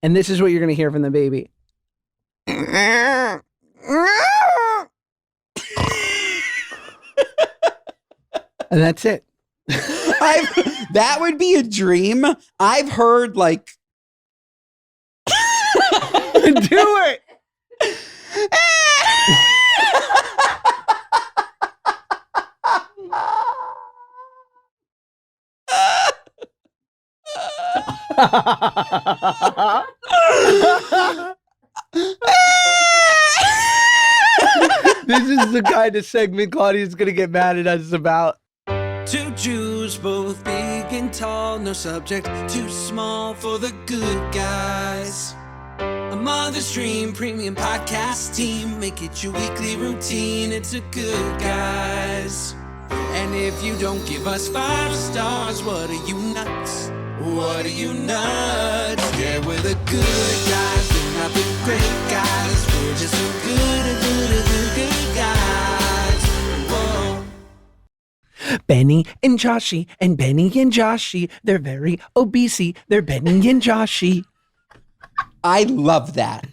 And this is what you're going to hear from the baby. And that's it. That would be a dream. I've heard like Do it. This is the kind of segment Claudia's going to get mad at us about. Two Jews, both big and tall, no subject too small for the good guys. A Mother's Dream premium podcast team, make it your weekly routine, it's a Good Guys. And if you don't give us 5 stars, what are you nuts? What are you nuts? Yeah, we're the good guys, we're not the great guys, we're just the good guys. Whoa. Benny and Joshy and Benny and Joshy, they're very obesey, they're Benny and Joshy. I love that.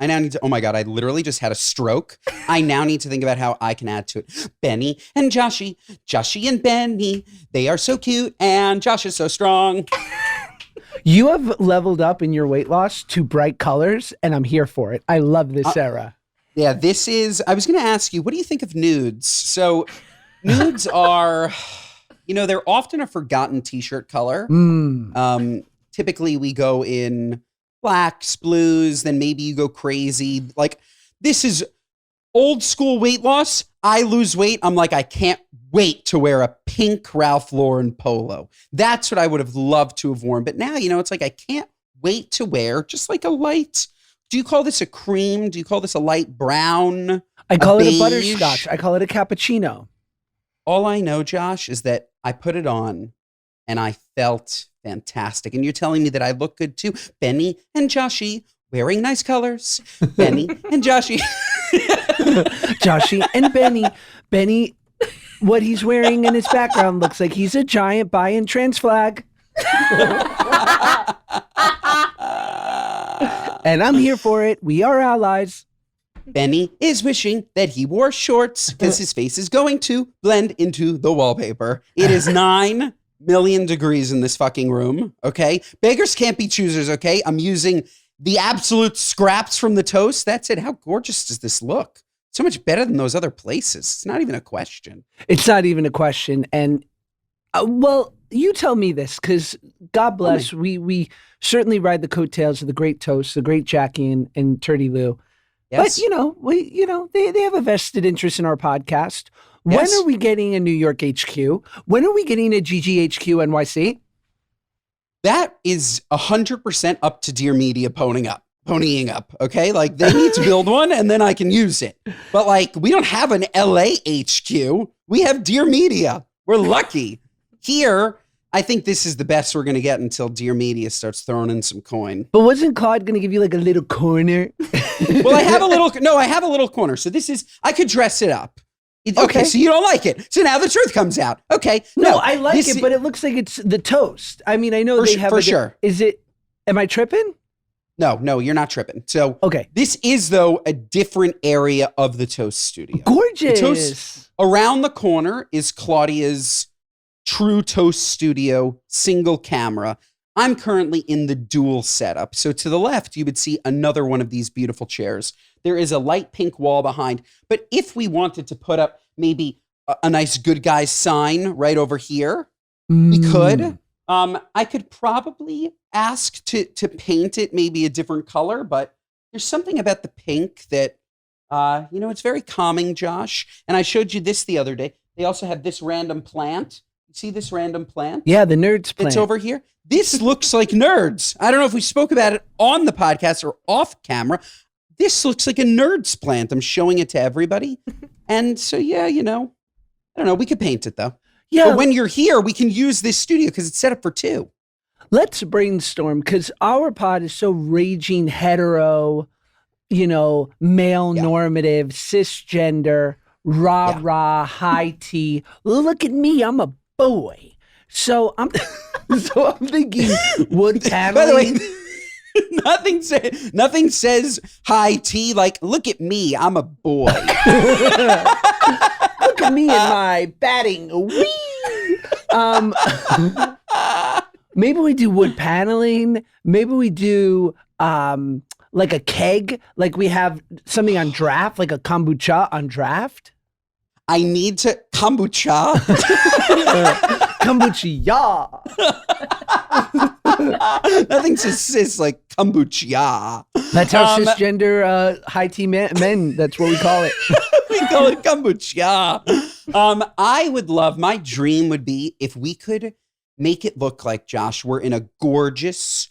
I now need to, oh my God, I literally just had a stroke. I now need to think about how I can add to it. Benny and Joshy, Joshy and Benny, they are so cute and Josh is so strong. You have leveled up in your weight loss to bright colors, and I'm here for it. I love this era. Yeah, this is, I was going to ask you, what do you think of nudes? So nudes are, they're often a forgotten t-shirt color. Typically we go in blacks, blues, then maybe you go crazy. Like, this is old school weight loss. I lose weight. I'm like, I can't wait to wear a pink Ralph Lauren polo. That's what I would have loved to have worn. But now, it's like, I can't wait to wear just like a light. Do you call this a cream? Do you call this a light brown? I call it beige? a butterscotch. I call it a cappuccino. All I know, Josh, is that I put it on and I felt fantastic. And you're telling me that I look good too. Benny and Joshy wearing nice colors. Benny and Joshy. Joshy and Benny. Benny, what he's wearing in his background looks like he's a giant bi and trans flag. And I'm here for it. We are allies. Benny is wishing that he wore shorts because his face is going to blend into the wallpaper. It is 9 million degrees in this fucking room, okay? Beggars can't be choosers, okay? I'm using the absolute scraps from the toast. That's it. How gorgeous does this look? So much better than those other places. It's not even a question. It's not even a question. And, well, you tell me this, because God bless, we certainly ride the coattails of the great toast, the great Jackie and Turdy Lou. Yes. But, they have a vested interest in our podcast. When Yes. are we getting a New York HQ? When are we getting a GGHQ NYC? That is 100% up to Dear Media ponying up, okay? Like, they need to build one and then I can use it. But like, we don't have an LA HQ. We have Dear Media. We're lucky. Here, I think this is the best we're going to get until Dear Media starts throwing in some coin. But wasn't Claude going to give you like a little corner? Well, I have a little corner. So this is, I could dress it up. Okay, so you don't like it. So now the truth comes out. Okay. No, I like it, but it looks like it's the toast. I mean, I know they have for sure. Is it, am I tripping? No, you're not tripping. So okay. This is, though, a different area of the toast studio. Gorgeous. The toast, around the corner is Claudia's true toast studio, single camera. I'm currently in the dual setup. So to the left, you would see another one of these beautiful chairs. There is a light pink wall behind. But if we wanted to put up maybe a nice good guys sign right over here, we could. I could probably ask to paint it maybe a different color, but there's something about the pink that, it's very calming, Josh. And I showed you this the other day. They also have this random plant. You see this random plant? Yeah, the nerds plant. It's over here. This looks like nerds. I don't know if we spoke about it on the podcast or off camera. This looks like a nerds plant. I'm showing it to everybody. And so, yeah, I don't know. We could paint it, though. Yeah. But when you're here, we can use this studio because it's set up for 2. Let's brainstorm, because our pod is so raging hetero, male normative, cisgender, rah-rah, high T. Look at me, I'm a boy. So I'm So I'm thinking wood By the way, paneling. nothing says high tea like, look at me, I'm a boy. Look at me and my batting. Whee! Maybe we do wood paneling. Maybe we do like a keg, like we have something on draft, like a kombucha on draft. I need to kombucha. Kombucha, yeah. Nothing says cis like kombucha. That's how cisgender high tea men. That's what we call it. We call it kombucha. I would love, my dream would be if we could make it look like, Josh, we're in a gorgeous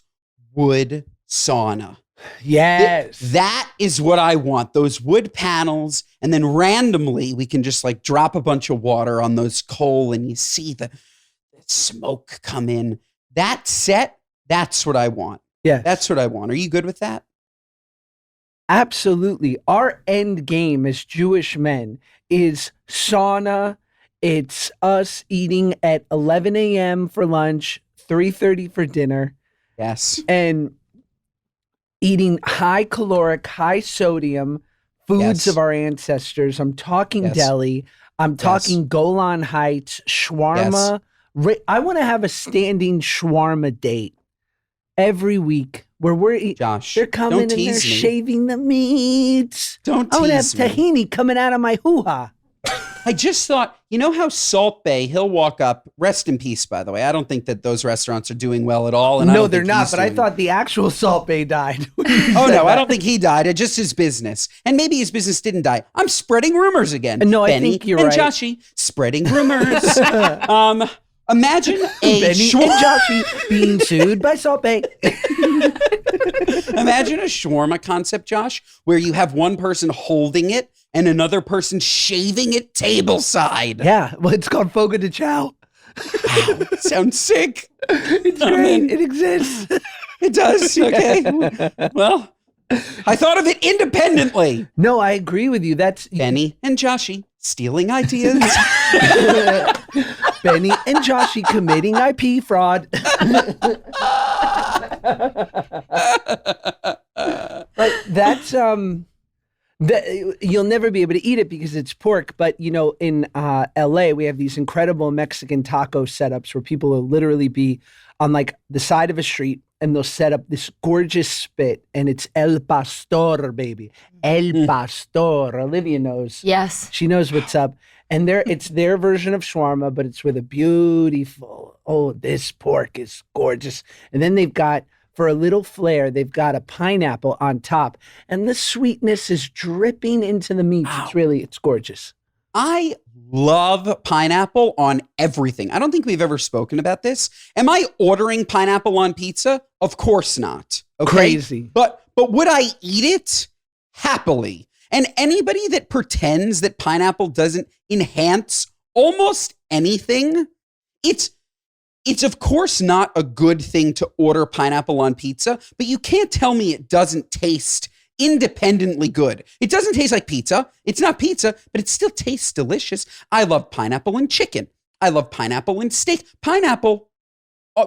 wood sauna. Yes. That is what I want. Those wood panels. And then randomly we can just like drop a bunch of water on those coal and you see the smoke come in. That set, that's what I want. Yeah. That's what I want. Are you good with that? Absolutely. Our end game as Jewish men is sauna. It's us eating at 11 a.m. for lunch, 3:30 for dinner. Yes. And eating high caloric, high sodium foods of our ancestors. I'm talking deli. I'm talking Golan Heights, shawarma. I want to have a standing shawarma date every week where we're Josh, they're coming and they're shaving the meats. Don't I want to have tease me. tahini coming out of my hoo-ha. I just thought, you know how Salt Bay, he'll walk up, rest in peace, by the way. I don't think that those restaurants are doing well at all. And No, they're not, but I thought the actual Salt Bay died. Oh, no, I don't think he died. It's just his business. And maybe his business didn't die. I'm spreading rumors again. No, I Benny think you're and right. Joshy, spreading rumors. Imagine a Benny and Joshy being sued by Salt Bay. Imagine a shawarma concept, Josh, where you have one person holding it and another person shaving it tableside. Yeah, well, it's called Fogo de Chao. Wow, sounds sick. It's great. It exists. It does. Okay. Well, I thought of it independently. No, I agree with you. That's Benny and Joshy stealing ideas. Benny and Joshy committing IP fraud. But that's you'll never be able to eat it because it's pork. But you know, in LA, we have these incredible Mexican taco setups where people will literally be on like the side of a street and they'll set up this gorgeous spit and it's El Pastor, baby. El Pastor. Olivia knows. Yes. She knows what's up. And it's their version of shawarma, but it's with a beautiful, this pork is gorgeous. And then they've got, for a little flair, they've got a pineapple on top. And the sweetness is dripping into the meat. Wow. It's gorgeous. I love pineapple on everything. I don't think we've ever spoken about this. Am I ordering pineapple on pizza? Of course not. Okay? Crazy. But would I eat it? Happily. And anybody that pretends that pineapple doesn't enhance almost anything, it's of course not a good thing to order pineapple on pizza, but you can't tell me it doesn't taste independently good. It doesn't taste like pizza. It's not pizza, but it still tastes delicious. I love pineapple in chicken. I love pineapple in steak. Pineapple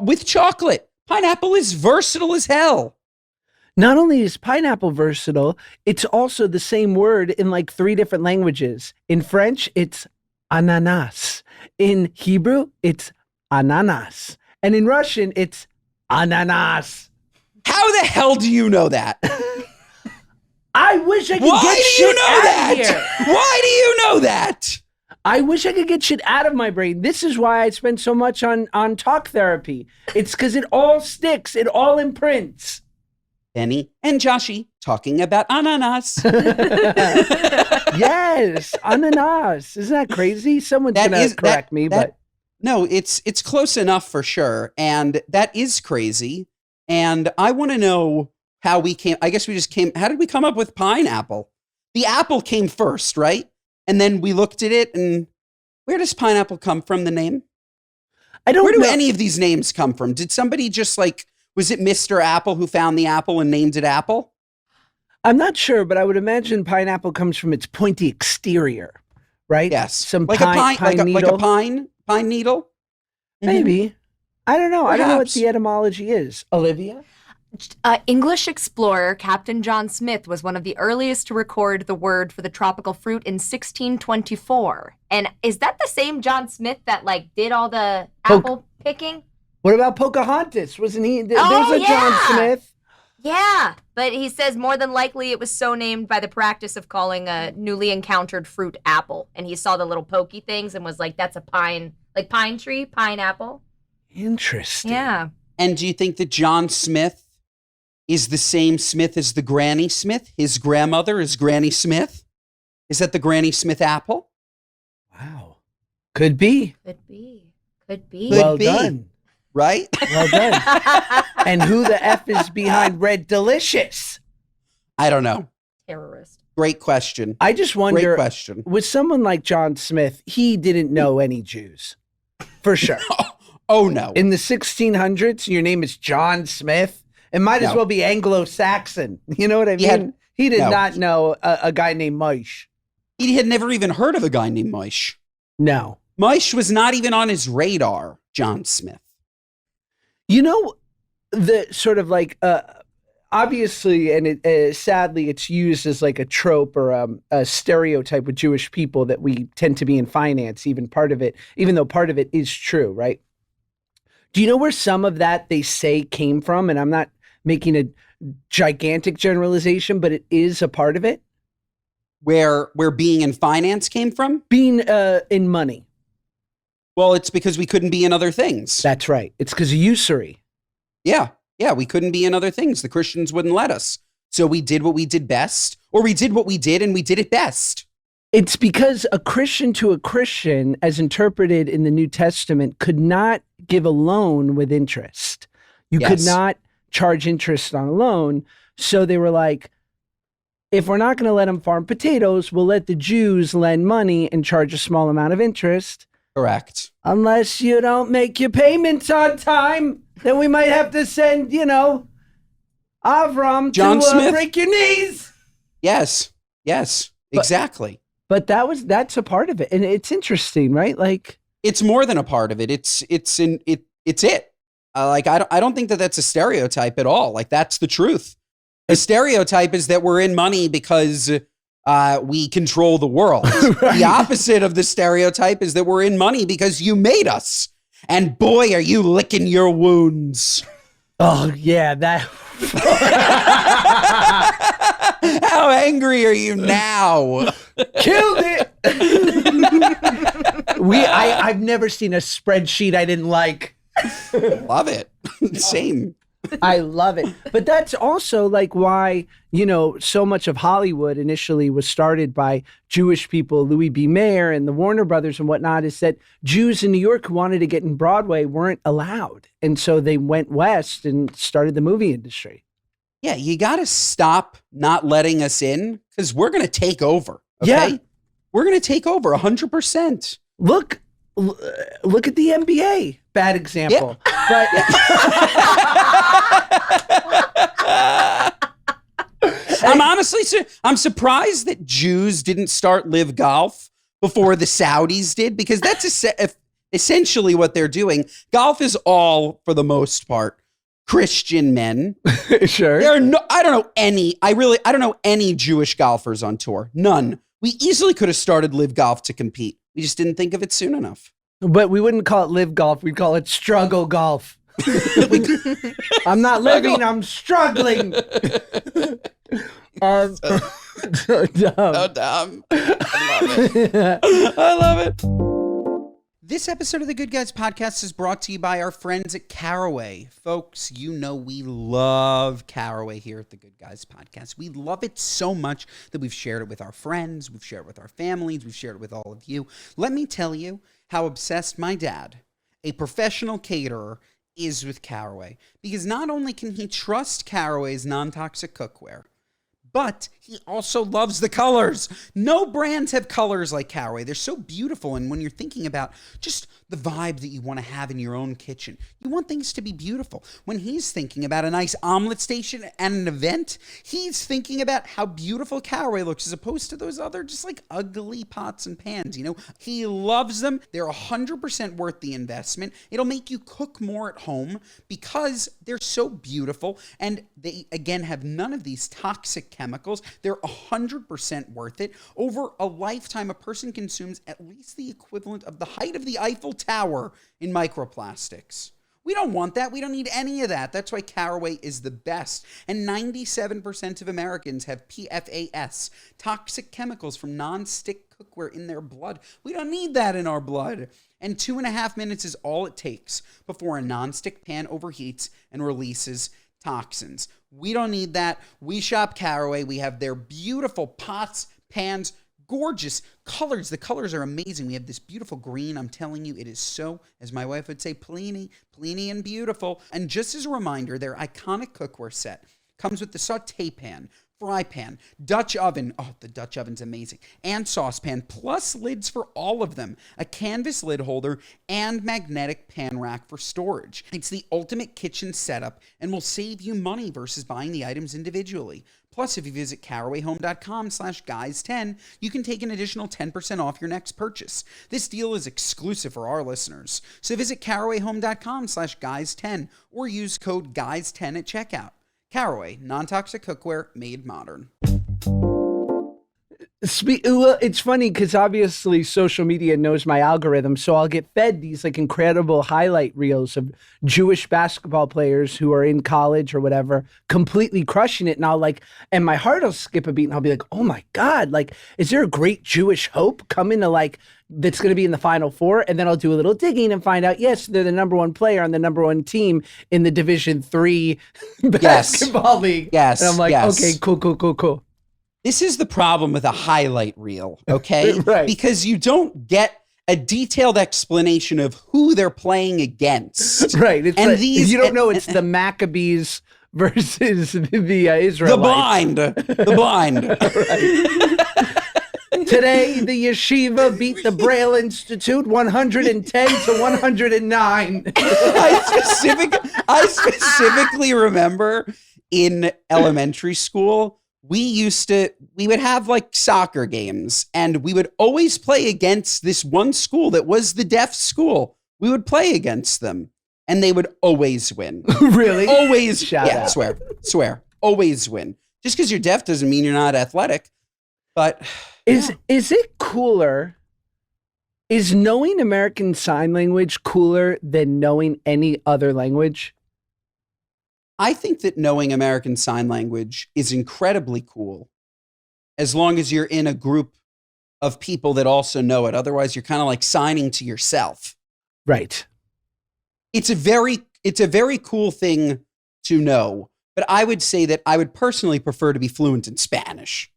with chocolate. Pineapple is versatile as hell. Not only is pineapple versatile, it's also the same word in like 3 different languages. In French, it's ananas. In Hebrew, it's ananas. And in Russian, it's ananas. How the hell do you know that? I wish I could Why get do shit you know out that? of here. Why do you know that? I wish I could get shit out of my brain. This is why I spend so much on talk therapy. It's because it all sticks. It all imprints. Benny and Joshy talking about ananas. Yes, ananas. Isn't that crazy? Someone's going to correct me, but... No, it's close enough for sure. And that is crazy. And I want to know how we came. I guess we just came. How did we come up with pineapple? The apple came first, right? And then we looked at it and where does pineapple come from, the name? I don't Where do know. any of these names come from? Did somebody just like, was it Mr. Apple who found the apple and named it Apple? I'm not sure, but I would imagine pineapple comes from its pointy exterior, right? Yes. Some like pine a pine needle. Like a pine needle? Maybe. I don't know. Perhaps. I don't know what the etymology is. Olivia? English explorer Captain John Smith was one of the earliest to record the word for the tropical fruit in 1624. And is that the same John Smith that did all the apple picking? What about Pocahontas? Wasn't he? There's a yeah. John Smith. Yeah, but he says more than likely it was so named by the practice of calling a newly encountered fruit apple. And he saw the little pokey things and was like, that's a pine tree, pineapple. Interesting. Yeah. And do you think that John Smith is the same Smith as the Granny Smith? His grandmother is Granny Smith? Is that the Granny Smith apple? Wow. Could be. Could be. Well done. Right? Well done. And who the F is behind Red Delicious? I don't know. Terrorist. Great question. I just wonder, Great question. with someone like John Smith, he didn't know any Jews. For sure. Oh, no. In the 1600s, your name is John Smith. It might as well be Anglo-Saxon. You know what I mean? He did not know a guy named Moish. He had never even heard of a guy named Moish. No. Moish was not even on his radar, John Smith. You know, the sort of obviously, and sadly, it's used as a trope or a stereotype with Jewish people that we tend to be in finance, even though part of it is true, right? Do you know where some of that they say came from? And I'm not making a gigantic generalization, but it is a part of it. Where being in finance came from? Being in money. Well, it's because we couldn't be in other things. That's right. It's because of usury. Yeah, we couldn't be in other things. The Christians wouldn't let us. So we did what we did best, or we did what we did and we did it best. It's because a Christian to a Christian, as interpreted in the New Testament, could not give a loan with interest. You could not charge interest on a loan. So they were like, if we're not going to let them farm potatoes, we'll let the Jews lend money and charge a small amount of interest. Correct. Unless you don't make your payments on time, then we might have to send, Avram John to Smith. Break your knees. Yes, exactly. But that's a part of it. And it's interesting, right? It's more than a part of it. It's it. I don't think that that's a stereotype at all. That's the truth. The stereotype is that we're in money because we control the world. Right. The opposite of the stereotype is that we're in money because you made us. And boy, are you licking your wounds. Oh, yeah, that. How angry are you now? Killed it. I've never seen a spreadsheet I didn't like. Love it. Same. I love it. But that's also why, so much of Hollywood initially was started by Jewish people, Louis B. Mayer and the Warner Brothers and whatnot, is that Jews in New York who wanted to get in Broadway weren't allowed. And so they went west and started the movie industry. Yeah, you got to stop not letting us in because we're going to take over. Okay? Yeah. We're going to take over 100%. Look at the NBA. Bad example. Yeah. I'm surprised that Jews didn't start Live Golf before the Saudis did, because that's essentially what they're doing. Golf is all, for the most part, Christian men. Sure. I don't know any Jewish golfers on tour. None. We easily could have started Live Golf to compete. We just didn't think of it soon enough. But we wouldn't call it Live Golf. We'd call it Struggle Golf. I'm not living, I'm struggling. So dumb. So dumb. I love it. This episode of the Good Guys Podcast is brought to you by our friends at Caraway. Folks, we love Caraway here at the Good Guys Podcast. We love it so much that we've shared it with our friends, we've shared it with our families, we've shared it with all of you. Let me tell you how obsessed my dad, a professional caterer, is with Caraway. Because not only can he trust Caraway's non-toxic cookware, but he also loves the colors. No brands have colors like Caraway. They're so beautiful. And when you're thinking about just the vibe that you want to have in your own kitchen. You want things to be beautiful. When he's thinking about a nice omelet station and an event, he's thinking about how beautiful Caraway looks as opposed to those other just like ugly pots and pans, you know? He loves them. They're 100% worth the investment. It'll make you cook more at home because they're so beautiful and they, again, have none of these toxic chemicals. They're 100% worth it. Over a lifetime, a person consumes at least the equivalent of the height of the Eiffel Tower in microplastics. We don't want that. We don't need any of that. That's why Caraway is the best. And 97% of Americans have PFAS, toxic chemicals from non-stick cookware in their blood. We don't need that in our blood. And 2.5 minutes is all it takes before a non-stick pan overheats and releases toxins. We don't need that. We shop Caraway. We have their beautiful pots, pans, gorgeous colors. The colors are amazing. We have this beautiful green. I'm telling you, it is so, as my wife would say, pleeny and beautiful. And just as a reminder, their iconic cookware set comes with the saute pan, fry pan, Dutch oven. Oh, the Dutch oven's amazing. And saucepan, plus lids for all of them. A canvas lid holder and magnetic pan rack for storage. It's the ultimate kitchen setup and will save you money versus buying the items individually. Plus, if you visit carawayhome.com/guys10, you can take an additional 10% off your next purchase. This deal is exclusive for our listeners. So visit carawayhome.com/guys10 or use code guys10 at checkout. Caraway, non-toxic cookware made modern. Well, it's funny because obviously social media knows my algorithm, so I'll get fed these like incredible highlight reels of Jewish basketball players who are in college or whatever, completely crushing it. And and my heart will skip a beat, and I'll be like, oh my God, like, is there a great Jewish hope coming to that's going to be in the Final Four? And then I'll do a little digging and find out, yes, they're the number one player on the number one team in the Division III basketball league. Yes. And I'm like, okay, cool. This is the problem with a highlight reel, okay? Right. Because you don't get a detailed explanation of who they're playing against. Right. It's you don't know it's the Maccabees versus the Israelites. The blind. Today, the yeshiva beat the Braille Institute 110 to 109. I specifically remember in elementary school, we would have like soccer games and we would always play against this one school that was the deaf school. We would play against them and they would always win. Really? Always. Shout out. Swear. Always win. Just because you're deaf doesn't mean you're not athletic. But is it cooler? Is knowing American Sign Language cooler than knowing any other language? I think that knowing American Sign Language is incredibly cool as long as you're in a group of people that also know it. Otherwise, you're kind of like signing to yourself. Right. It's a very cool thing to know, but I would say that I would personally prefer to be fluent in Spanish.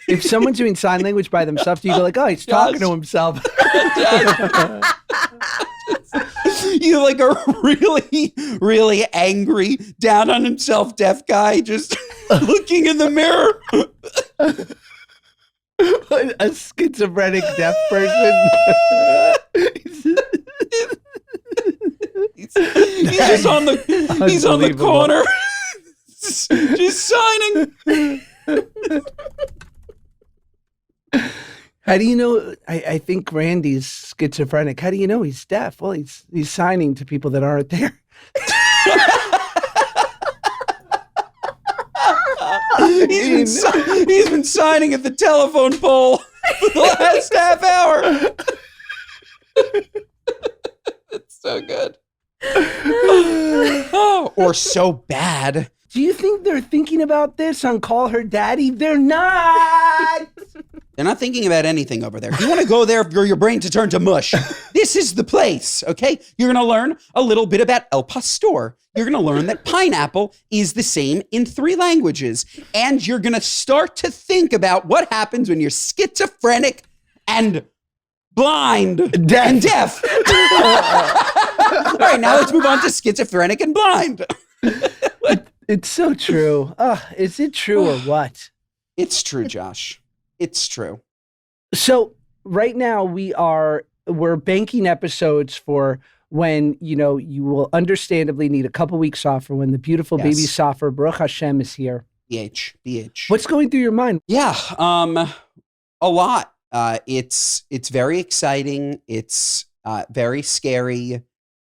If someone's doing sign language by themselves, you go like, oh, he's talking to himself. You like a really, really angry, down on himself deaf guy just looking in the mirror. A schizophrenic deaf person. He's just on the corner, just signing. How do you know? I think Randy's schizophrenic. How do you know he's deaf? Well, he's signing to people that aren't there. He's been signing at the telephone pole for the last half hour. It's so good. Oh, or so bad. Do you think they're thinking about this on Call Her Daddy? They're not. They're not thinking about anything over there. If you want to go there for your brain to turn to mush, this is the place, okay? You're going to learn a little bit about El Pastor. You're going to learn that pineapple is the same in 3 languages. And you're going to start to think about what happens when you're schizophrenic and blind and deaf. All right, now let's move on to schizophrenic and blind. It's so true. Is it true or what? It's true, Josh. It's true. So right now we are we're banking episodes for when, you will understandably need a couple weeks off for when the beautiful baby Safar, Baruch Hashem, is here. BH. What's going through your mind? Yeah, a lot. It's very exciting. It's very scary.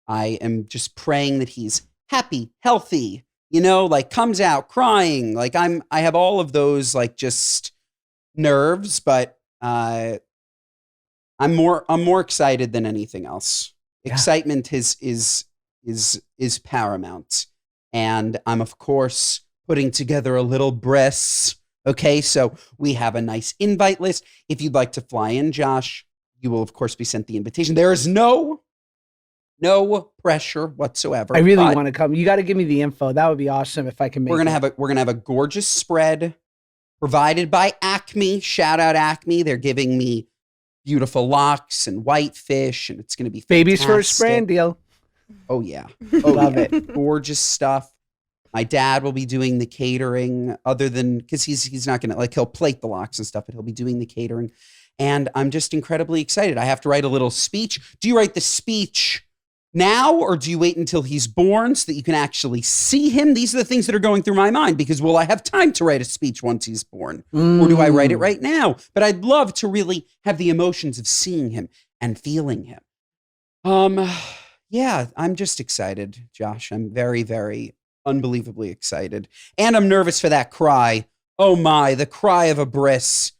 I am just praying that he's happy, healthy, like comes out crying. Like I have all of those like just nerves, but I'm more excited than anything else. Yeah. Excitement is paramount. And I'm of course putting together a little Bris. Okay, so we have a nice invite list. If you'd like to fly in, Josh, you will of course be sent the invitation. There is no pressure whatsoever. I really want to come. You got to give me the info. That would be awesome if I can make We're gonna have a gorgeous spread provided by Acme. Shout out Acme. They're giving me beautiful lox and whitefish, and it's gonna be fantastic. Baby's first brand deal. Oh yeah. Love it. Gorgeous stuff. My dad will be doing the catering, other than because he's not gonna he'll plate the lox and stuff, but he'll be doing the catering. And I'm just incredibly excited. I have to write a little speech. Do you write the speech now, or do you wait until he's born so that you can actually see him? These are the things that are going through my mind, because will I have time to write a speech once he's born? Or do I write it right now? But I'd love to really have the emotions of seeing him and feeling him. Yeah, I'm just excited, Josh. I'm very, very unbelievably excited. And I'm nervous for that cry. Oh my, the cry of a Bris.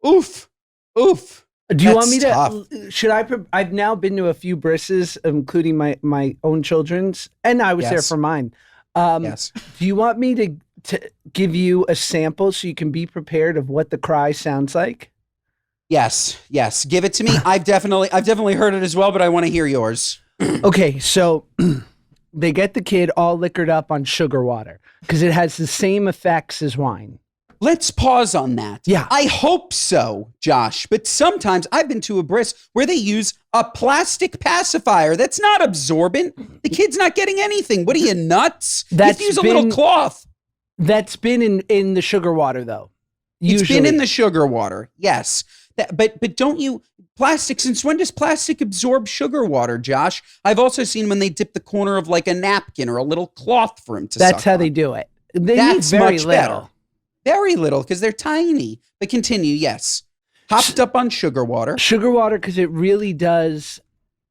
Oof. Do you want me to, I've now been to a few Brises, including my own children's, and I was there for mine. Yes. Do you want me to give you a sample so you can be prepared of what the cry sounds like? Yes. Give it to me. I've definitely heard it as well, but I want to hear yours. Okay, so they get the kid all liquored up on sugar water because it has the same effects as wine. Let's pause on that. Yeah. I hope so, Josh. But sometimes I've been to a Bris where they use a plastic pacifier that's not absorbent. The kid's not getting anything. What are you, nuts? You have to use a little cloth. That's been in the sugar water, though. Usually. It's been in the sugar water, yes. But don't you... Plastic, since when does plastic absorb sugar water, Josh? I've also seen when they dip the corner of like a napkin or a little cloth for him to suck That's how on. They do it. That's need very much little. Better. Very little, because they're tiny. But continue, yes. Hopped up on sugar water. Sugar water, because it really does,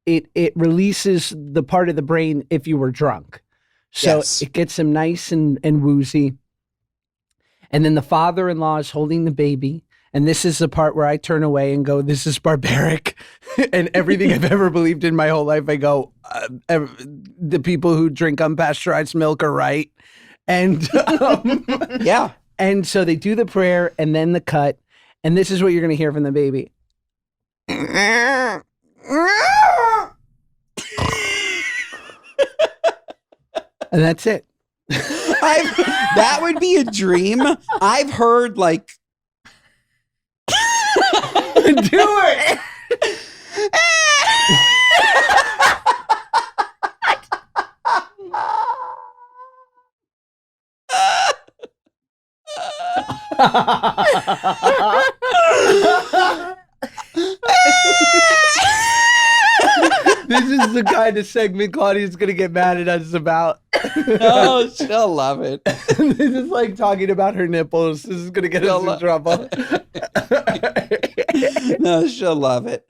it releases the part of the brain if you were drunk. So It gets them nice and woozy. And then the father-in-law is holding the baby. And this is the part where I turn away and go, this is barbaric. And everything I've ever believed in my whole life, I go, the people who drink unpasteurized milk are right. And yeah. And so they do the prayer and then the cut. And this is what you're going to hear from the baby. And that's it. That would be a dream. I've heard like... Do it. This is the kind of segment Claudia's going to get mad at us about. Oh, she'll love it. This is like talking about her nipples. This is going to get us in trouble. No, she'll love it.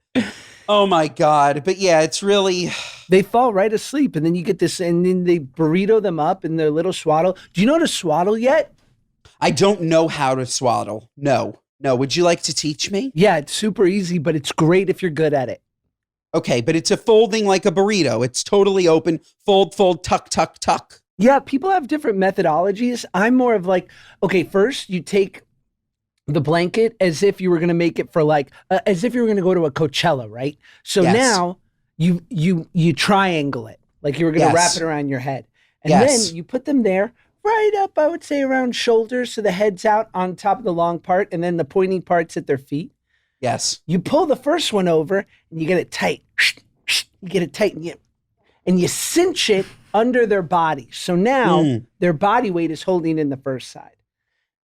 Oh my God. But yeah, it's really... They fall right asleep and then you get this, and then they burrito them up in their little swaddle. Do you know how to swaddle yet? I don't know how to swaddle. No. Would you like to teach me? Yeah, it's super easy, but it's great if you're good at it. Okay, but it's a folding like a burrito. It's totally open. Fold, tuck, tuck, tuck. Yeah, people have different methodologies. I'm more of like, okay, first you take the blanket as if you were going to make it for like, as if you were going to go to a Coachella, right? So now you triangle it, like you were going to wrap it around your head. And then you put them there right up, I would say around shoulders. So the head's out on top of the long part and then the pointy part's at their feet. Yes. You pull the first one over and you get it tight. You get it tight and you cinch it under their body. So now their body weight is holding in the first side.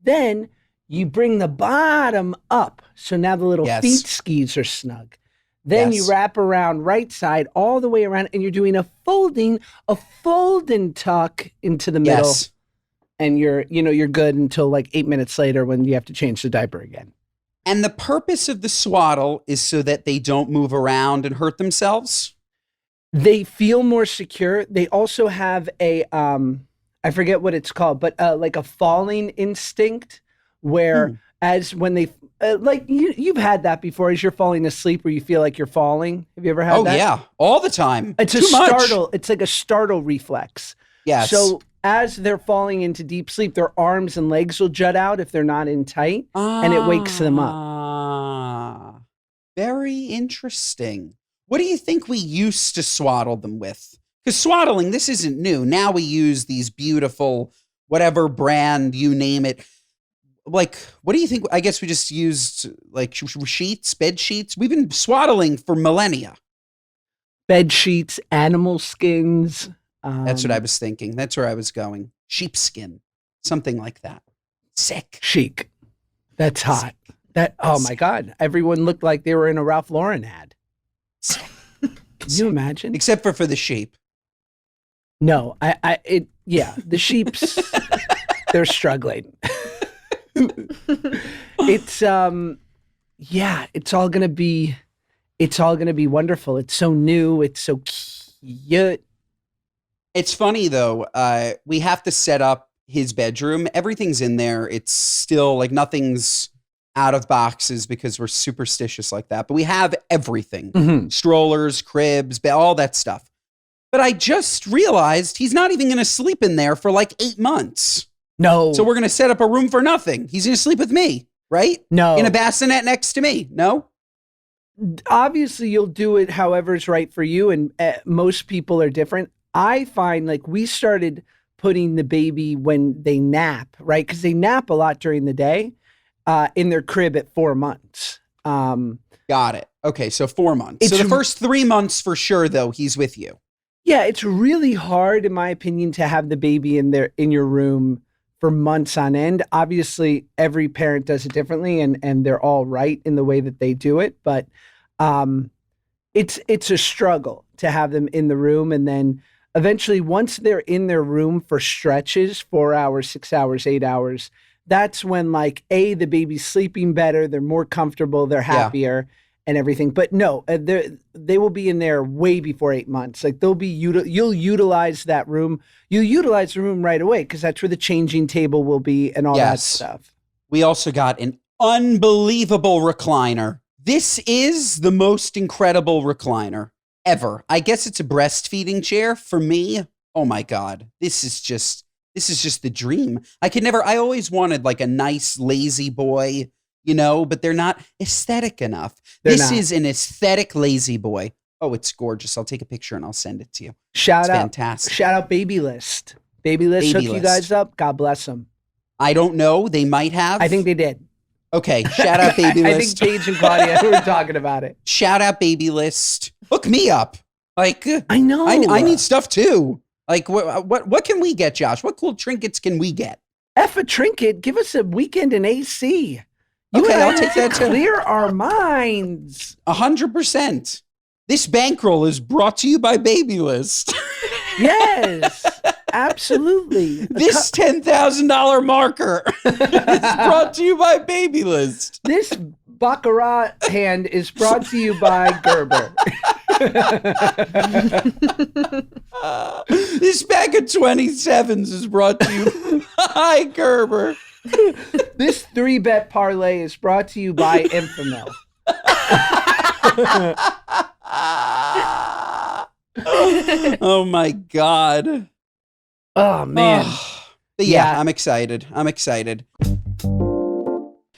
Then you bring the bottom up. So now the little feet skis are snug. Then you wrap around right side all the way around, and you're doing a fold and tuck into the middle. Yes. And you're good until like 8 minutes later when you have to change the diaper again. And the purpose of the swaddle is so that they don't move around and hurt themselves? They feel more secure. They also have a, I forget what it's called, but like a falling instinct where as when they, like you've had that before as you're falling asleep where you feel like you're falling. Have you ever had that? Oh, yeah. All the time. It's Too much. startle. It's like a startle reflex. Yes. So as they're falling into deep sleep, their arms and legs will jut out if they're not in tight, and it wakes them up. Very interesting. What do you think we used to swaddle them with? Because swaddling, this isn't new. Now we use these beautiful, whatever brand, you name it. Like, what do you think? I guess we just used like sheets, bed sheets. We've been swaddling for millennia. Bed sheets, animal skins. That's what I was thinking. That's where I was going. Sheepskin, something like that. Sick. Chic. That's hot. Oh my God. Everyone looked like they were in a Ralph Lauren ad. Can you imagine? Except for the sheep. No, the sheeps, they're struggling. It's it's all gonna be wonderful. It's so new. It's so cute. It's funny though. We have to set up his bedroom. Everything's in there. It's still like nothing's out of boxes because we're superstitious like that. But we have everything: strollers, cribs, all that stuff. But I just realized he's not even going to sleep in there for like 8 months. No. So we're going to set up a room for nothing. He's going to sleep with me, right? No. In a bassinet next to me. No. Obviously, you'll do it however's right for you, and most people are different. I find like we started putting the baby when they nap, right? Because they nap a lot during the day in their crib at 4 months. Got it. Okay, so 4 months. So the first 3 months for sure, though, he's with you. Yeah, it's really hard, in my opinion, to have the baby in your room for months on end. Obviously, every parent does it differently, and they're all right in the way that they do it. But it's a struggle to have them in the room, and then eventually, once they're in their room for stretches, 4 hours, 6 hours, 8 hours, that's when like the baby's sleeping better, they're more comfortable, they're happier. Yeah. And everything, but no, they will be in there way before 8 months. Like you'll utilize that room. You'll utilize the room right away because that's where the changing table will be and all that stuff. We also got an unbelievable recliner. This is the most incredible recliner ever. I guess it's a breastfeeding chair for me. Oh my God, this is just the dream. I always wanted like a nice lazy boy. But they're not aesthetic enough. This is an aesthetic lazy boy. Oh, it's gorgeous. I'll take a picture and I'll send it to you. Fantastic. Shout out Baby List. Baby List hooked you guys up. God bless them. I don't know. They might have. I think they did. Okay. Shout out Baby List. I think Paige and Claudia were talking about it. Shout out Baby List. Hook me up. Like, I know. I need stuff too. Like, what can we get, Josh? What cool trinkets can we get? F a trinket. Give us a weekend in AC. I'll take that too. Clear our minds. 100%. This bankroll is brought to you by Baby List. Yes, absolutely. This $10,000 marker is brought to you by Baby List. This Baccarat hand is brought to you by Gerber. This bag of 27s is brought to you by Gerber. This 3-bet parlay is brought to you by Infamil. Oh my God. Oh man. But yeah, I'm excited.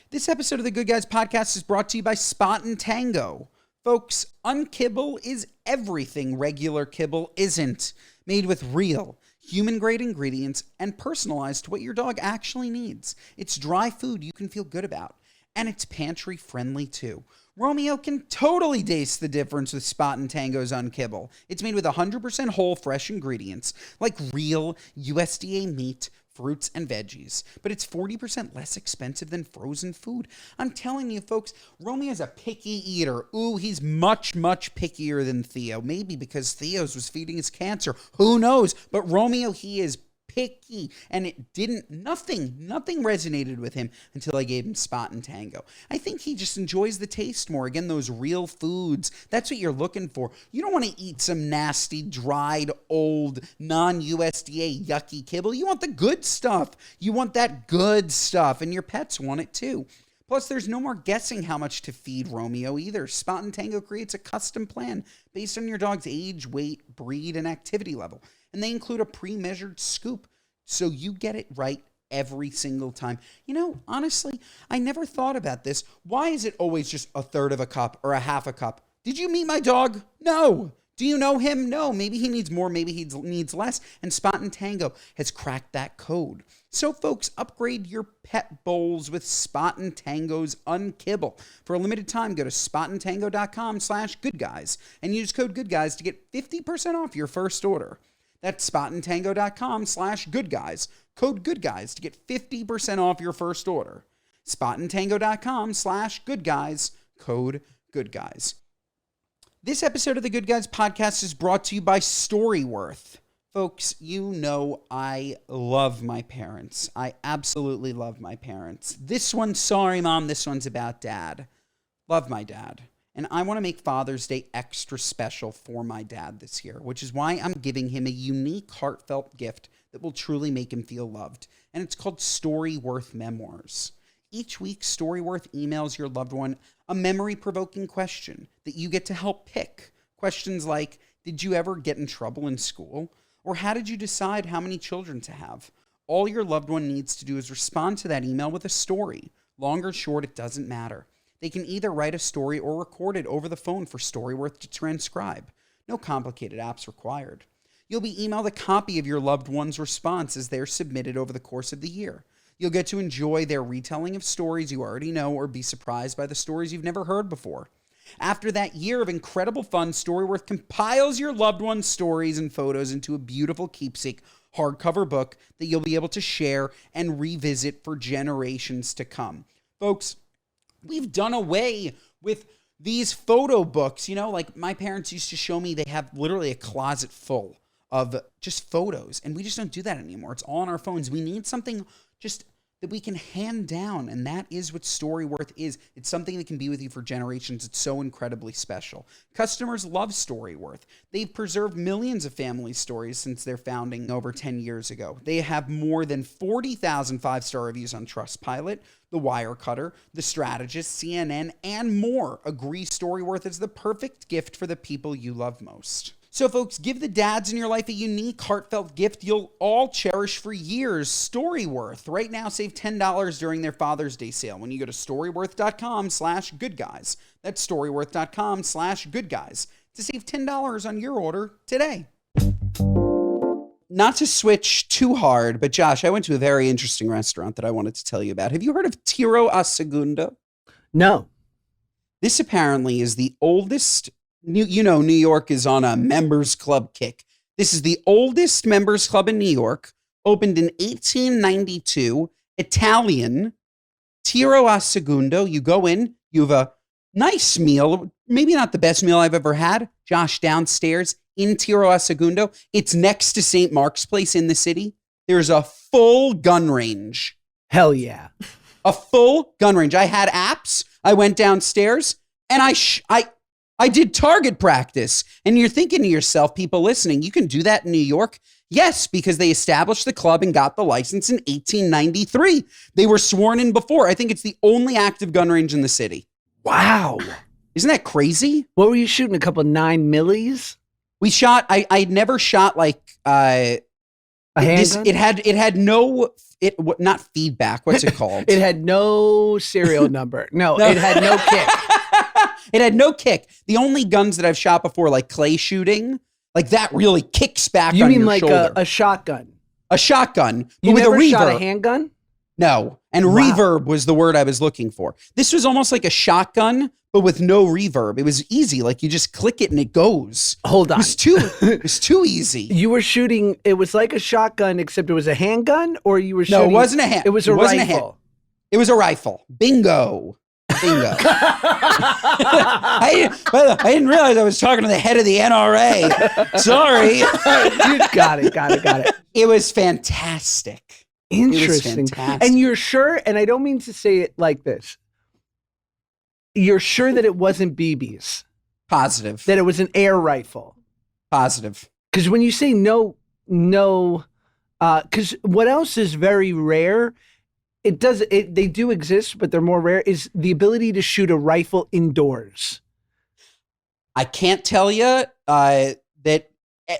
This episode of the Good Guys podcast is brought to you by Spot and Tango. Folks, unkibble is everything regular kibble isn't. Made with real, human-grade ingredients and personalized to what your dog actually needs. It's dry food you can feel good about. And it's pantry-friendly, too. Romeo can totally taste the difference with Spot and Tango's Unkibble. It's made with 100% whole, fresh ingredients, like real USDA meat, fruits, and veggies, but it's 40% less expensive than frozen food. I'm telling you, folks, Romeo's a picky eater. Ooh, he's much, much pickier than Theo. Maybe because Theo's was feeding his cancer. Who knows? But Romeo, he is picky, and nothing resonated with him until I gave him Spot and Tango. I think he just enjoys the taste more. Again, those real foods, that's what you're looking for. You don't want to eat some nasty, dried, old, non-USDA yucky kibble. You want the good stuff. You want that good stuff, and your pets want it too. Plus, there's no more guessing how much to feed Romeo either. Spot and Tango creates a custom plan based on your dog's age, weight, breed, and activity level. And they include a pre-measured scoop, so you get it right every single time. You know, honestly, I never thought about this. Why is it always just a third of a cup or a half a cup? Did you meet my dog? No. Do you know him? No. Maybe he needs more, maybe he needs less. And Spot and Tango has cracked that code. So, folks, upgrade your pet bowls with Spot and Tango's Unkibble. For a limited time, go to spotandtango.com/goodguys and use code goodguys to get 50% off your first order. That's spotandtango.com/goodguys. Code goodguys to get 50% off your first order. spotandtango.com/goodguys. Code goodguys. This episode of the Good Guys podcast is brought to you by Storyworth. Folks, you know I love my parents. I absolutely love my parents. This one's sorry, Mom. This one's about Dad. Love my dad. And I want to make Father's Day extra special for my dad this year, which is why I'm giving him a unique, heartfelt gift that will truly make him feel loved. And it's called Storyworth Memoirs. Each week, Storyworth emails your loved one a memory-provoking question that you get to help pick. Questions like, did you ever get in trouble in school? Or how did you decide how many children to have? All your loved one needs to do is respond to that email with a story. Long or short, it doesn't matter. They can either write a story or record it over the phone for Storyworth to transcribe. No complicated apps required. You'll be emailed a copy of your loved one's response as they're submitted over the course of the year. You'll get to enjoy their retelling of stories you already know or be surprised by the stories you've never heard before. After that year of incredible fun, Storyworth compiles your loved one's stories and photos into a beautiful keepsake hardcover book that you'll be able to share and revisit for generations to come. Folks, we've done away with these photo books. You know, like my parents used to show me, they have literally a closet full of just photos, and we just don't do that anymore. It's all on our phones. We need something just that we can hand down, and that is what Storyworth is. It's something that can be with you for generations. It's so incredibly special. Customers love Storyworth. They've preserved millions of family stories since their founding over 10 years ago. They have more than 40,000 five-star reviews on Trustpilot. The Wirecutter, The Strategist, CNN, and more agree Storyworth is the perfect gift for the people you love most. So, folks, give the dads in your life a unique, heartfelt gift you'll all cherish for years. Storyworth. Right now, save $10 during their Father's Day sale when you go to storyworth.com/goodguys. That's storyworth.com/goodguys to save $10 on your order today. Not to switch too hard, but Josh, I went to a very interesting restaurant that I wanted to tell you about. Have you heard of Tiro a Segundo? No. This apparently is the oldest. New York is on a members club kick. This is the oldest members club in New York, opened in 1892, Italian, Tiro a Segundo. You go in, you have a nice meal, maybe not the best meal I've ever had. Josh, downstairs in Tiro a Segundo, it's next to St. Mark's Place in the city. There's a full gun range. Hell yeah. A full gun range. I had apps. I went downstairs and I did target practice. And you're thinking to yourself, people listening, you can do that in New York? Yes, because they established the club and got the license in 1893. They were sworn in before. I think it's the only active gun range in the city. Wow. Isn't that crazy? What were you shooting? A couple 9 millis? We shot, I never shot like, a handgun? It had no, not feedback. What's it called? It had no serial number. No, it had no kick. It had no kick. The only guns that I've shot before, like clay shooting, like that really kicks back on your shoulder. You mean like a shotgun? A shotgun, but you with never a reverb. Shot a handgun? No, and reverb was the word I was looking for. This was almost like a shotgun, but with no reverb. It was easy. Like you just click it and it goes. Hold on. It was too easy. You were shooting, it was like a shotgun, except it was a handgun, or you were shooting? No, it wasn't a hand. It was a rifle. It was a rifle. Bingo. I didn't realize I was talking to the head of the NRA. Sorry. Got it. It was fantastic. Interesting. And you're sure, and I don't mean to say it like this, you're sure that it wasn't BBs? Positive. That it was an air rifle? Positive. Because when you say no, because what else is very rare, they do exist, but they're more rare, is the ability to shoot a rifle indoors. I can't tell you that,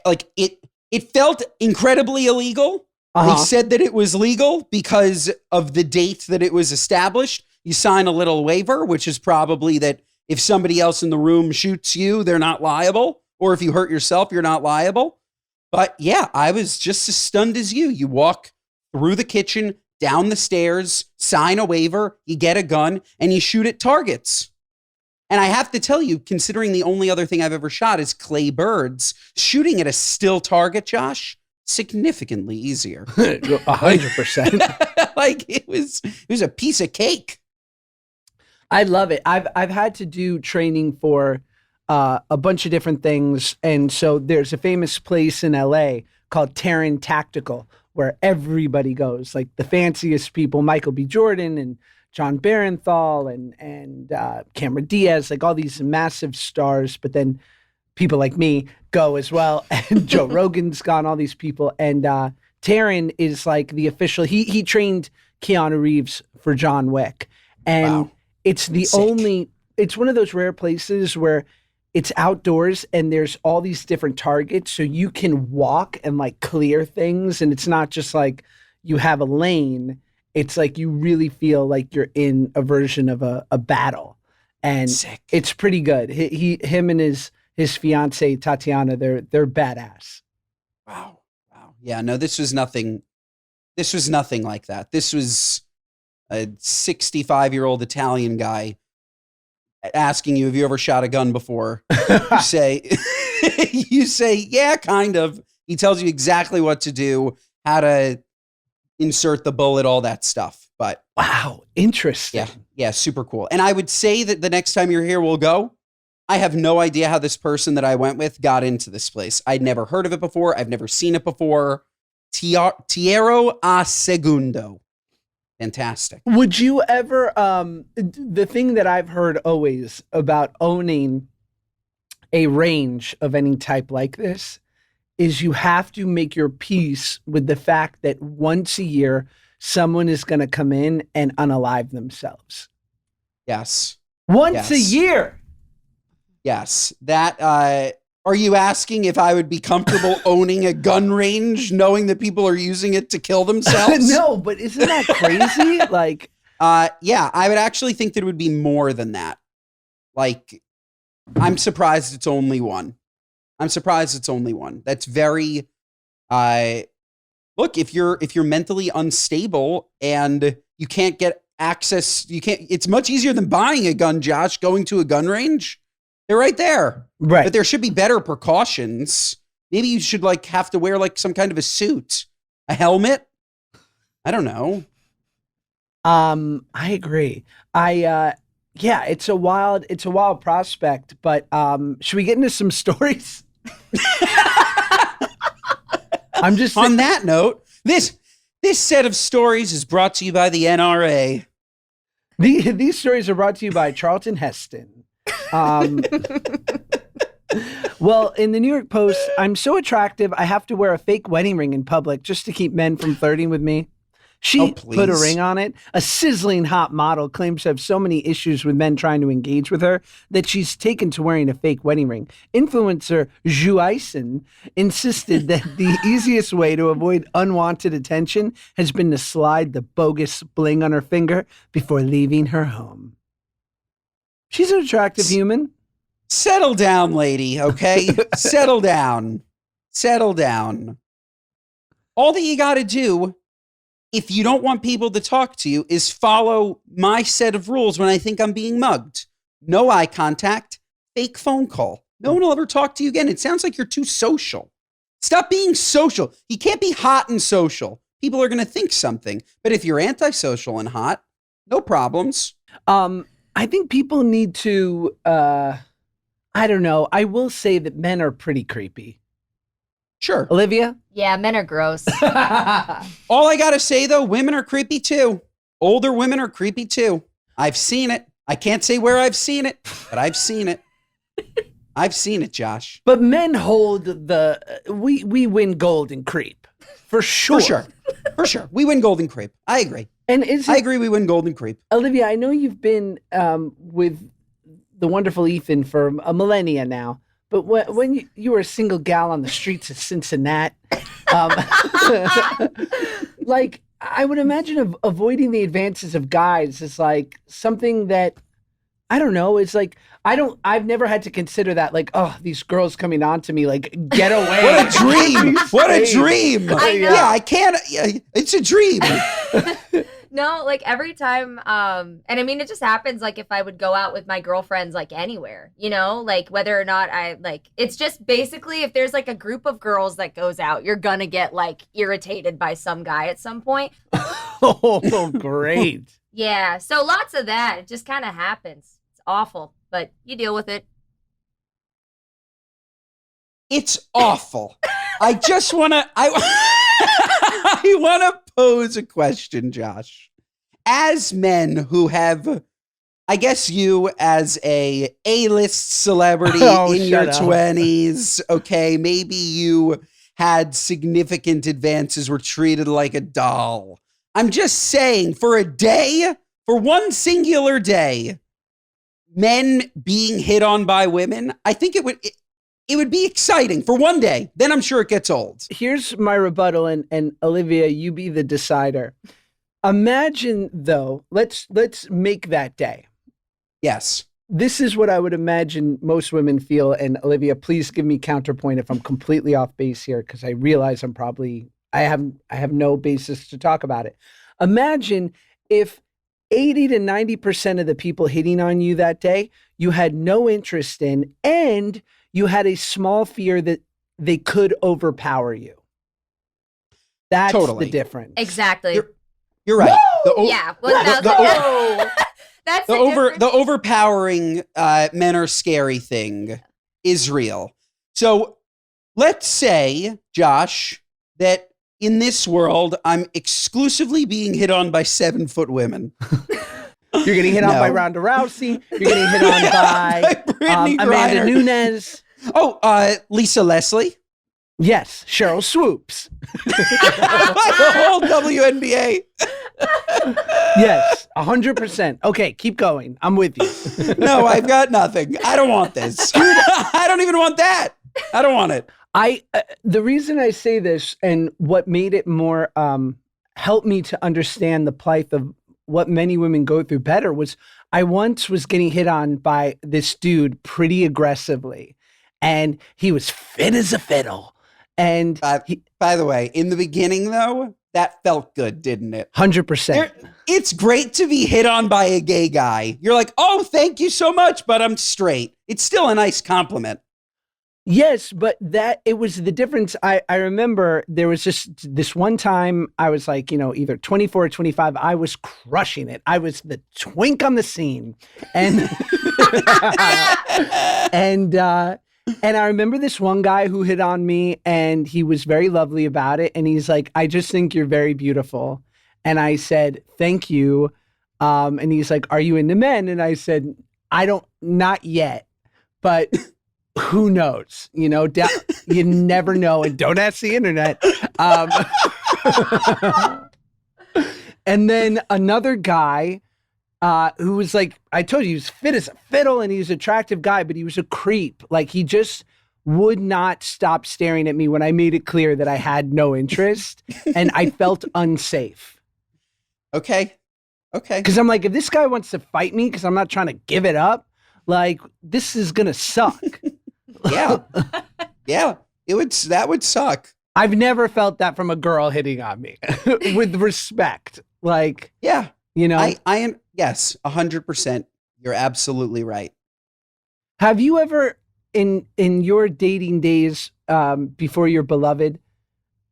like, it felt incredibly illegal. They said that it was legal because of the date that it was established. You sign a little waiver, which is probably that if somebody else in the room shoots you, they're not liable. Or if you hurt yourself, you're not liable. But yeah, I was just as stunned as you. You walk through the kitchen, down the stairs, sign a waiver, you get a gun, and you shoot at targets. And I have to tell you, considering the only other thing I've ever shot is clay birds, shooting at a still target, Josh, significantly easier. 100%. Like it was a piece of cake. I love it. I've had to do training for a bunch of different things. And so there's a famous place in LA called Terran Tactical, where everybody goes, like the fanciest people, Michael B. Jordan and John Barenthal and Cameron Diaz, like all these massive stars. But then people like me go as well. And Joe Rogan's gone, all these people. And Terran is like the official, he trained Keanu Reeves for John Wick. And it's the only, it's one of those rare places where it's outdoors and there's all these different targets. So you can walk and like clear things. And it's not just like you have a lane. It's like you really feel like you're in a version of a battle. And it's pretty good. Him and his fiance, Tatiana, they're badass. Wow. Yeah, no, this was nothing like that. This was a 65-year-old Italian guy asking you, have you ever shot a gun before? You say, yeah, kind of. He tells you exactly what to do, how to insert the bullet, all that stuff. But wow, interesting. Yeah, super cool. And I would say that the next time you're here, we'll go. I have no idea how this person that I went with got into this place. I'd never heard of it before. I've never seen it before. Tierro a Segundo. Fantastic. Would you ever, the thing that I've heard always about owning a range of any type like this is you have to make your peace with the fact that once a year, someone is going to come in and unalive themselves. Yes. Once a year. Yes. That, are you asking if I would be comfortable owning a gun range, knowing that people are using it to kill themselves? No, but isn't that crazy? Like, yeah, I would actually think that it would be more than that. Like, I'm surprised it's only one. That's very, look, if you're mentally unstable and you can't get access, it's much easier than buying a gun, Josh, going to a gun range. They're right there. Right. But there should be better precautions. Maybe you should like have to wear like some kind of a suit, a helmet. I don't know. I agree. Yeah, it's a wild prospect, but should we get into some stories? I'm just on that note, this set of stories is brought to you by the NRA. These stories are brought to you by Charlton Heston. Well, in the New York Post, I'm so attractive, I have to wear a fake wedding ring in public just to keep men from flirting with me. She put a ring on it. A sizzling hot model claims to have so many issues with men trying to engage with her that she's taken to wearing a fake wedding ring. Influencer Joshy insisted that the easiest way to avoid unwanted attention has been to slide the bogus bling on her finger before leaving her home. She's an attractive human. Settle down, lady, okay? Settle down. All that you got to do, if you don't want people to talk to you, is follow my set of rules when I think I'm being mugged. no eye contact, fake phone call. No one will ever talk to you again. It sounds like you're too social. Stop being social. You can't be hot and social. People are going to think something. But if you're antisocial and hot, no problems. I think people need to, I don't know. I will say that men are pretty creepy. Sure. Olivia? Yeah, men are gross. All I got to say, though, women are creepy, too. Older women are creepy, too. I've seen it. I can't say where I've seen it, but I've seen it. I've seen it, Josh. But men hold we win gold in creep. For sure. For sure. We win gold in creep. I agree. And I agree we win gold in creep. Olivia, I know you've been with the wonderful Ethan for a millennia now, but when you were a single gal on the streets of Cincinnati, like, I would imagine avoiding the advances of guys is like something that, I don't know, it's like, I've never had to consider that, like, oh, these girls coming on to me, like, get away. What a dream. What a dream. I know. Yeah, I can't, it's a dream. No, like every time, and I mean, it just happens, like, if I would go out with my girlfriends, like, anywhere, you know, like, whether or not it's just basically, if there's, like, a group of girls that goes out, you're gonna get, like, irritated by some guy at some point. Oh, great. Yeah, so lots of that. It just kind of happens. It's awful, but you deal with it. It's awful. I just want to, I want to pose a question, Josh. As men who have, I guess you as a A-list celebrity in your 20s, okay, maybe you had significant advances, were treated like a doll. I'm just saying, for a day, for one singular day, men being hit on by women, I think it would be exciting for one day. Then I'm sure it gets old. Here's my rebuttal, and Olivia, you be the decider. Imagine, though, let's make that day. Yes. This is what I would imagine most women feel, and Olivia, please give me counterpoint if I'm completely off base here, because I realize I have no basis to talk about it. Imagine if 80 to 90% of the people hitting on you that day, you had no interest in, and you had a small fear that they could overpower you. That's totally the difference. Exactly. You're right. Yeah. Well, that's the overpowering men are scary thing is real. So let's say, Josh, that in this world, I'm exclusively being hit on by 7-foot women. You're getting hit on by Ronda Rousey. You're getting hit on by Amanda Nunes. Oh, Lisa Leslie. Yes, Cheryl Swoops. The whole WNBA. Yes, 100%. Okay, keep going. I'm with you. No, I've got nothing. I don't want this. I don't even want that. I don't want it. The reason I say this, and what made it more help me to understand the plight of what many women go through better, was I once was getting hit on by this dude pretty aggressively, and he was fit as a fiddle. And by the way, in the beginning, though, that felt good, didn't it? 100%. It's great to be hit on by a gay guy. You're like, oh, thank you so much, but I'm straight. It's still a nice compliment. Yes, but it was the difference. I remember there was just this one time I was like, either 24 or 25. I was crushing it. I was the twink on the scene. And and I remember this one guy who hit on me, and he was very lovely about it. And he's like, I just think you're very beautiful. And I said, thank you. And he's like, are you into men? And I said, not yet, but who knows? You never know, and don't ask the internet. And then another guy who was like, I told you, he was fit as a fiddle, and he was an attractive guy, but he was a creep. Like, he just would not stop staring at me when I made it clear that I had no interest, and I felt unsafe. Okay. Because I'm like, if this guy wants to fight me because I'm not trying to give it up, like, this is going to suck. Yeah. That would suck. I've never felt that from a girl hitting on me with respect. Like, yeah. I am, yes, 100%. You're absolutely right. Have you ever in your dating days before your beloved,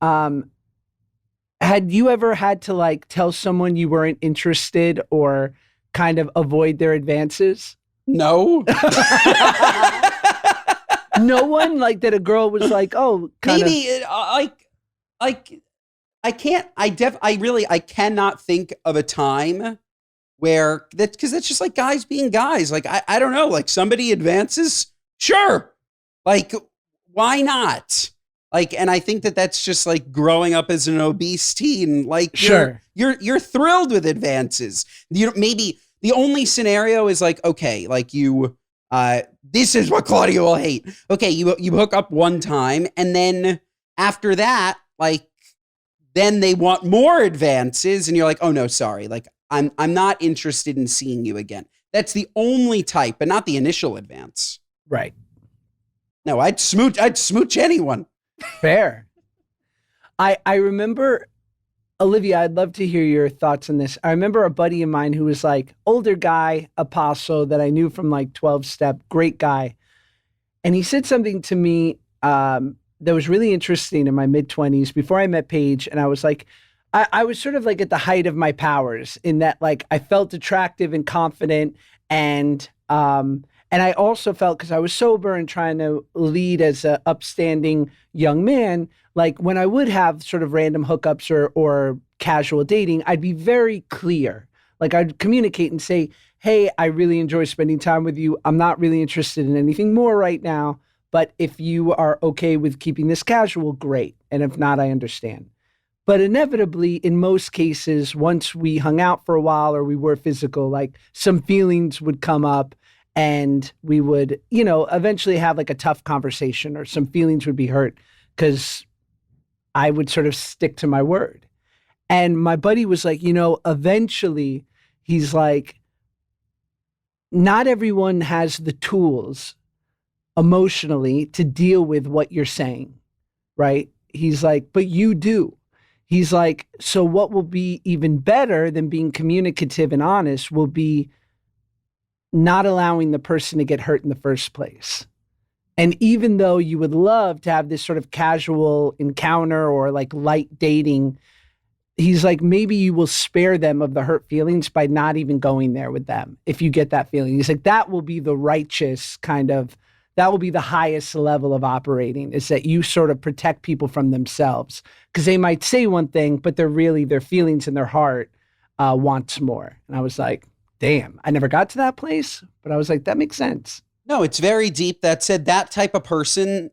had you ever had to like tell someone you weren't interested or kind of avoid their advances? No. No one, like that a girl was like, oh, maybe I cannot think of a time where that, because it's just like guys being guys. Like, I don't know, like somebody advances. Sure. Like, why not? Like, and I think that that's just like growing up as an obese teen. Like, sure, you're thrilled with advances. You know, maybe the only scenario is like, okay, like you, this is what Claudia will hate. Okay, you hook up one time, and then after that, like, then they want more advances, and you're like, oh no, sorry, like I'm not interested in seeing you again. That's the only type, but not the initial advance. Right. No, I'd smooch anyone. Fair. I remember, Olivia, I'd love to hear your thoughts on this. I remember a buddy of mine who was like older guy, apostle that I knew from like 12 step, great guy. And he said something to me that was really interesting in my mid-20s before I met Paige. And I was like, I was sort of like at the height of my powers in that like I felt attractive and confident, and I also felt, because I was sober and trying to lead as an upstanding young man, like when I would have sort of random hookups or casual dating, I'd be very clear. Like I'd communicate and say, hey, I really enjoy spending time with you. I'm not really interested in anything more right now, but if you are okay with keeping this casual, great. And if not, I understand. But inevitably, in most cases, once we hung out for a while or we were physical, like some feelings would come up, and we would, you know, eventually have like a tough conversation, or some feelings would be hurt because I would sort of stick to my word. And my buddy was like, you know, eventually he's like, not everyone has the tools emotionally to deal with what you're saying, right? He's like, but you do. He's like, so what will be even better than being communicative and honest will be not allowing the person to get hurt in the first place. And even though you would love to have this sort of casual encounter or like light dating, he's like, maybe you will spare them of the hurt feelings by not even going there with them. If you get that feeling, he's like, that will be the righteous kind of, that will be the highest level of operating, is that you sort of protect people from themselves, because they might say one thing, but they're really, their feelings in their heart wants more. And I was like, damn, I never got to that place, but I was like, that makes sense. No, it's very deep. That said, that type of person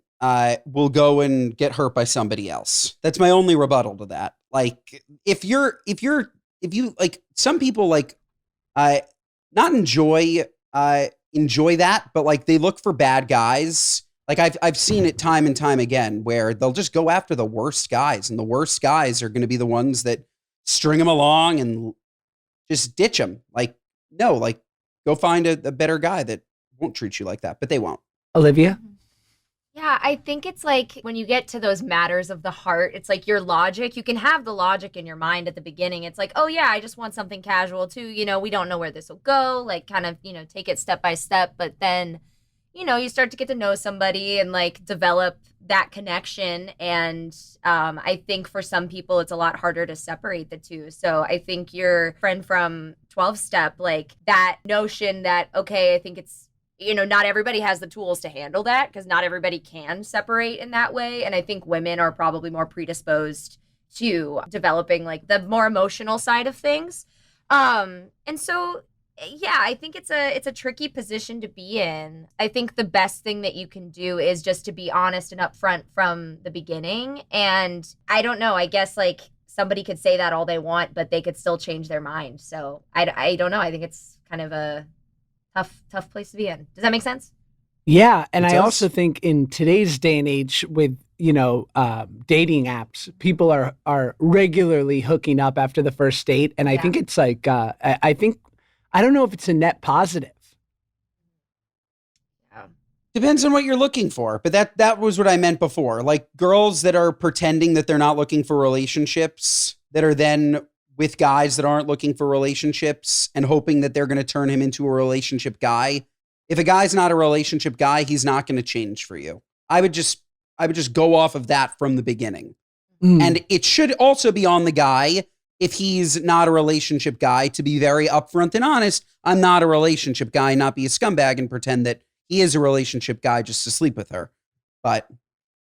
will go and get hurt by somebody else. That's my only rebuttal to that. Like, if you like, some people like, not enjoy that, but like they look for bad guys. Like I've seen it time and time again where they'll just go after the worst guys, and the worst guys are going to be the ones that string them along and just ditch them. Like, no, like go find a better guy that won't treat you like that, but they won't. Olivia? Yeah, I think it's like when you get to those matters of the heart, it's like your logic. You can have the logic in your mind at the beginning. It's like, oh yeah, I just want something casual too. You know, we don't know where this will go. Like kind of, you know, take it step by step. But then, you know, you start to get to know somebody and like develop that connection. And I think for some people, it's a lot harder to separate the two. So I think your friend from 12-step, like that notion that, okay, I think it's, you know, not everybody has the tools to handle that, because not everybody can separate in that way. And I think women are probably more predisposed to developing like the more emotional side of things. And so, yeah, I think it's a tricky position to be in. I think the best thing that you can do is just to be honest and upfront from the beginning. And I don't know, I guess like somebody could say that all they want, but they could still change their mind. So I don't know. I think it's kind of a tough place to be in. Does that make sense? Yeah. And I also think in today's day and age with, you know, dating apps, people are regularly hooking up after the first date. And I think it's like, I don't know if it's a net positive. Yeah. Depends on what you're looking for. But that was what I meant before. Like girls that are pretending that they're not looking for relationships, that are then with guys that aren't looking for relationships and hoping that they're going to turn him into a relationship guy. If a guy's not a relationship guy, he's not going to change for you. I would just go off of that from the beginning. And it should also be on the guy, if he's not a relationship guy, to be very upfront and honest. I'm not a relationship guy, not be a scumbag and pretend that he is a relationship guy just to sleep with her. But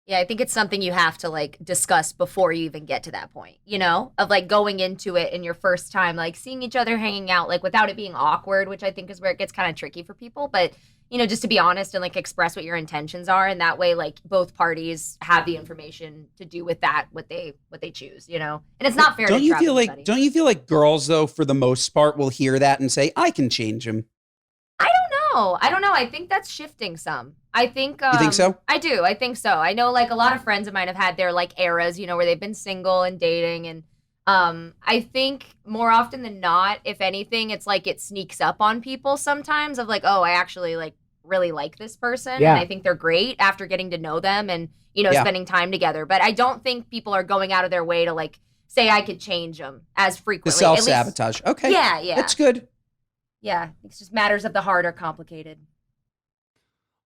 yeah, I think it's something you have to like discuss before you even get to that point, you know, of like going into it in your first time, like seeing each other hanging out, like without it being awkward, which I think is where it gets kind of tricky for people. But, you know, just to be honest and like express what your intentions are. And that way, like both parties have the information to do with that, what they choose, you know, and it's not fair. Don't you feel like girls, though, for the most part, will hear that and say, I can change him? I don't know. I think that's shifting some. I think you think so? I do. I think so. I know like a lot of friends of mine have had their like eras, you know, where they've been single and dating, and I think more often than not, if anything, it's like it sneaks up on people sometimes of like, oh, I actually like really like this person and I think they're great after getting to know them and, you know, spending time together. But I don't think people are going out of their way to like say I could change them as frequently. The self-sabotage. Okay. Yeah. That's good. Yeah, it's just matters of the heart are complicated.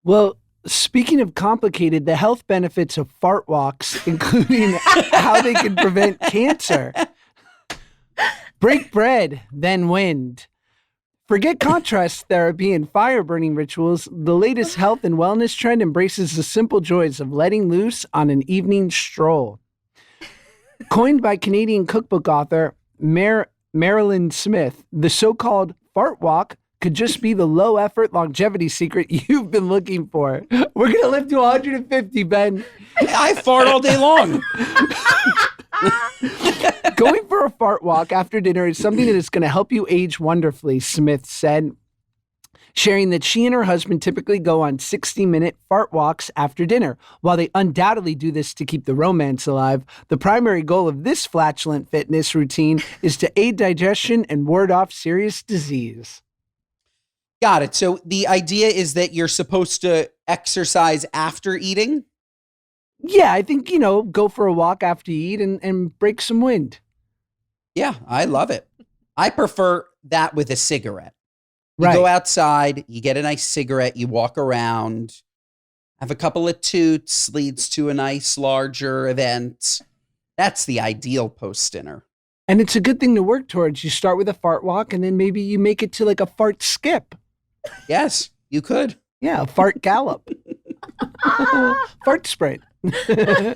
Well, speaking of complicated, the health benefits of fart walks, including how they can prevent cancer. Break bread, then wind. Forget contrast therapy and fire burning rituals. The latest health and wellness trend embraces the simple joys of letting loose on an evening stroll. Coined by Canadian cookbook author Marilyn Smith, the so-called fart walk could just be the low-effort longevity secret you've been looking for. We're going to live to 150, Ben. I fart all day long. Going for a fart walk after dinner is something that is going to help you age wonderfully, Smith said, sharing that she and her husband typically go on 60-minute fart walks after dinner. While they undoubtedly do this to keep the romance alive, the primary goal of this flatulent fitness routine is to aid digestion and ward off serious disease. Got it. So the idea is that you're supposed to exercise after eating? Yeah, I think, you know, go for a walk after you eat and break some wind. Yeah, I love it. I prefer that with a cigarette. You go outside, you get a nice cigarette, you walk around, have a couple of toots, leads to a nice larger event. That's the ideal post-dinner. And it's a good thing to work towards. You start with a fart walk and then maybe you make it to like a fart skip. Yes, you could. Yeah, a fart gallop. Fart sprint. Can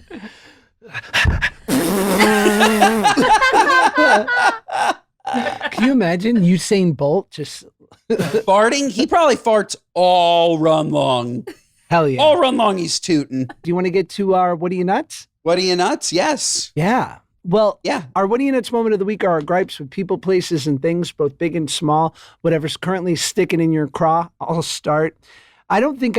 you imagine Usain Bolt just farting? He probably farts all run long. Hell yeah. All run long he's tooting. Do you want to get to our What Are You Nuts? What Are You Nuts? Yes. Yeah. Well, yeah. Our What Are You Nuts moment of the week are our gripes with people, places, and things, both big and small. Whatever's currently sticking in your craw, I'll start. I don't think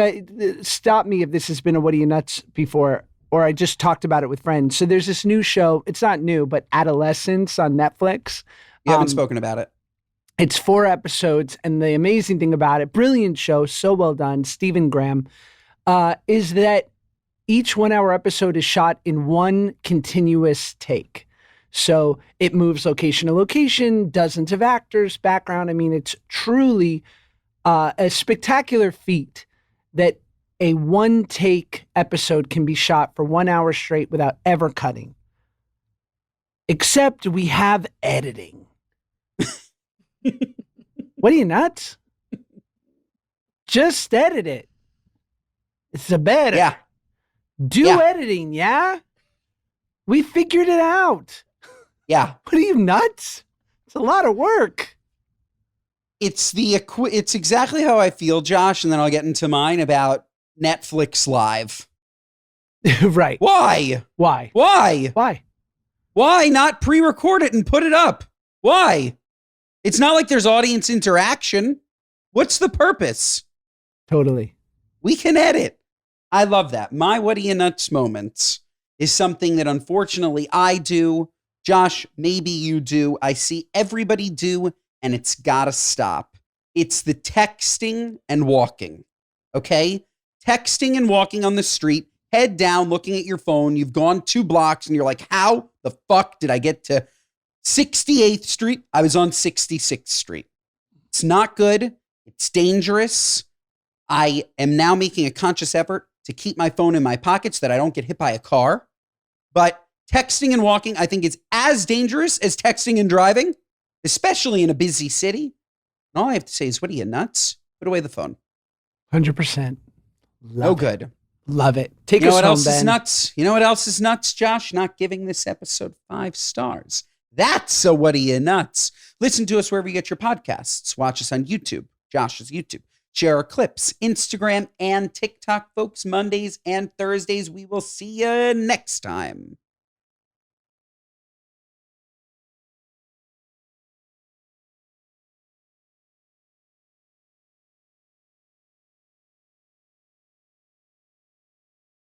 stop me if this has been a What Are You Nuts before, or I just talked about it with friends. So there's this new show. It's not new, but Adolescence on Netflix. You haven't spoken about it. It's 4 episodes. And the amazing thing about it, brilliant show, so well done, Stephen Graham, is that each 1-hour episode is shot in one continuous take. So it moves location to location, dozens of actors, background. I mean, it's truly a spectacular feat that a one-take episode can be shot for 1 hour straight without ever cutting. Except we have editing. What are you, nuts? Just edit it. It's a better. Yeah. Do editing, yeah? We figured it out. Yeah. What are you, nuts? It's a lot of work. It's exactly how I feel, Josh, and then I'll get into mine about Netflix Live. Right. Why? Why not pre-record it and put it up? Why? It's not like there's audience interaction. What's the purpose? Totally. We can edit. I love that. My What Are You Nuts moments is something that unfortunately I do. Josh, maybe you do. I see everybody do, and it's got to stop. It's the texting and walking, okay? Texting and walking on the street, head down, looking at your phone. You've gone 2 blocks, and you're like, how the fuck did I get to 68th Street. I was on 66th Street. It's not good. It's dangerous. I am now making a conscious effort to keep my phone in my pocket so that I don't get hit by a car. But texting and walking, I think, is as dangerous as texting and driving, especially in a busy city. And all I have to say is, what are you, nuts? Put away the phone. 100%. No good. Love it. Take us home, Ben. You know what else is nuts? You know what else is nuts, Josh? Not giving this episode 5 stars. That's a what are you nuts? Listen to us wherever you get your podcasts. Watch us on YouTube, Josh's YouTube. Share our clips, Instagram and TikTok, folks, Mondays and Thursdays. We will see you next time.